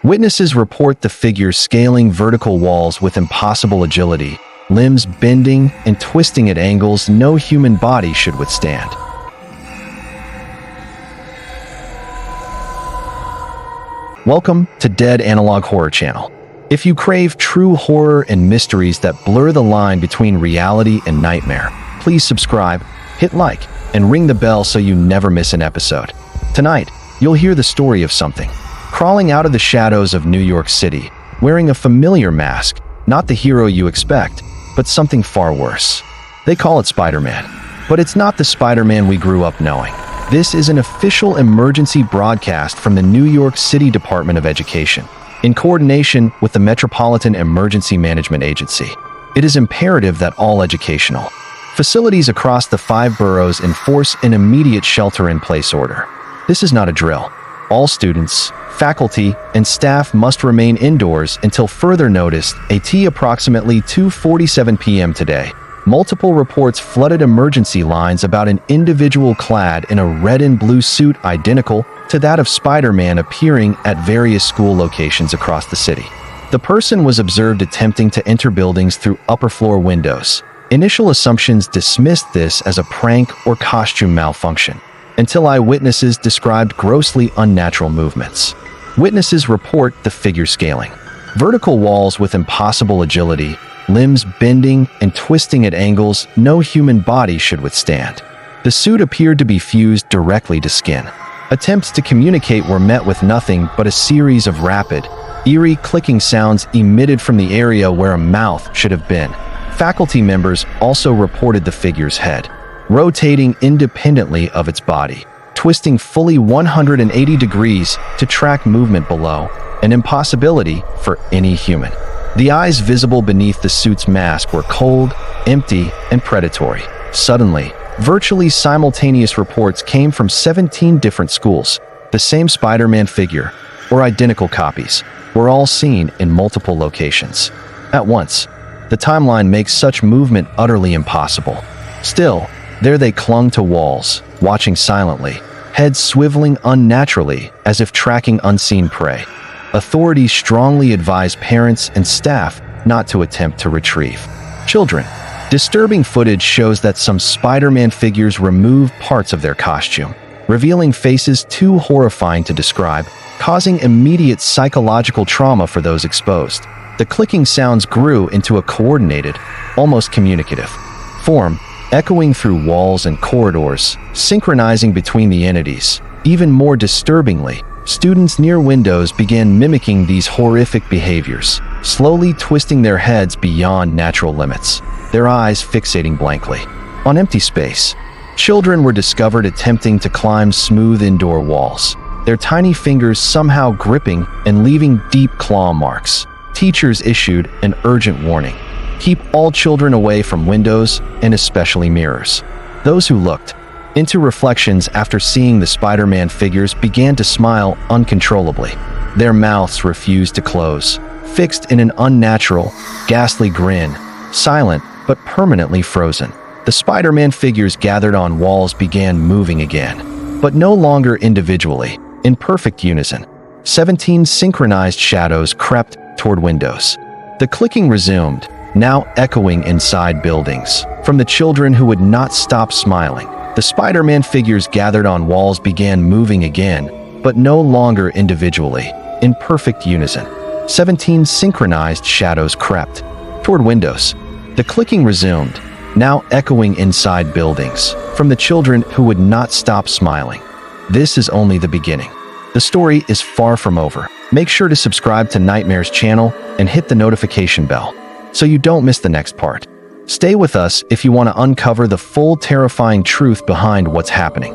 Witnesses report the figure scaling vertical walls with impossible agility, limbs bending and twisting at angles no human body should withstand. Welcome to Dead Analog Horror Channel. If you crave true horror and mysteries that blur the line between reality and nightmare, please subscribe, hit like, and ring the bell so you never miss an episode. Tonight, you'll hear the story of something crawling out of the shadows of New York City, wearing a familiar mask, not the hero you expect, but something far worse. They call it Spider-Man, but it's not the Spider-Man we grew up knowing. This is an official emergency broadcast from the New York City Department of Education, in coordination with the Metropolitan Emergency Management Agency. It is imperative that all educational facilities across the 5 boroughs enforce an immediate shelter-in-place order. This is not a drill. All students, faculty, and staff must remain indoors until further notice. At approximately 2:47 p.m. today, multiple reports flooded emergency lines about an individual clad in a red and blue suit identical to that of Spider-Man appearing at various school locations across the city. The person was observed attempting to enter buildings through upper-floor windows. Initial assumptions dismissed this as a prank or costume malfunction, until eyewitnesses described grossly unnatural movements. Witnesses report the figure scaling vertical walls with impossible agility, limbs bending and twisting at angles no human body should withstand. The suit appeared to be fused directly to skin. Attempts to communicate were met with nothing but a series of rapid, eerie clicking sounds emitted from the area where a mouth should have been. Faculty members also reported the figure's head rotating independently of its body, twisting fully 180 degrees to track movement below, an impossibility for any human. The eyes visible beneath the suit's mask were cold, empty, and predatory. Suddenly, virtually simultaneous reports came from 17 different schools. The same Spider-Man figure, or identical copies, were all seen in multiple locations at once. The timeline makes such movement utterly impossible. Still, there they clung to walls, watching silently, heads swiveling unnaturally as if tracking unseen prey. Authorities strongly advise parents and staff not to attempt to retrieve children. Disturbing footage shows that some Spider-Man figures remove parts of their costume, revealing faces too horrifying to describe, causing immediate psychological trauma for those exposed. The clicking sounds grew into a coordinated, almost communicative form, echoing through walls and corridors, synchronizing between the entities. Even more disturbingly, students near windows began mimicking these horrific behaviors, slowly twisting their heads beyond natural limits, their eyes fixating blankly on empty space. Children were discovered attempting to climb smooth indoor walls, their tiny fingers somehow gripping and leaving deep claw marks. Teachers issued an urgent warning: keep all children away from windows and especially mirrors. Those who looked into reflections after seeing the Spider-Man figures began to smile uncontrollably. Their mouths refused to close, fixed in an unnatural, ghastly grin, silent but permanently frozen. The Spider-Man figures gathered on walls began moving again, but no longer individually, in perfect unison. 17 synchronized shadows crept toward windows. The clicking resumed, now echoing inside buildings. From the children who would not stop smiling, the Spider-Man figures gathered on walls began moving again, but no longer individually, in perfect unison. 17 synchronized shadows crept toward windows. The clicking resumed, now echoing inside buildings. From the children who would not stop smiling. This is only the beginning. The story is far from over. Make sure to subscribe to Nightmare's channel and hit the notification bell so you don't miss the next part. Stay with us if you want to uncover the full terrifying truth behind what's happening.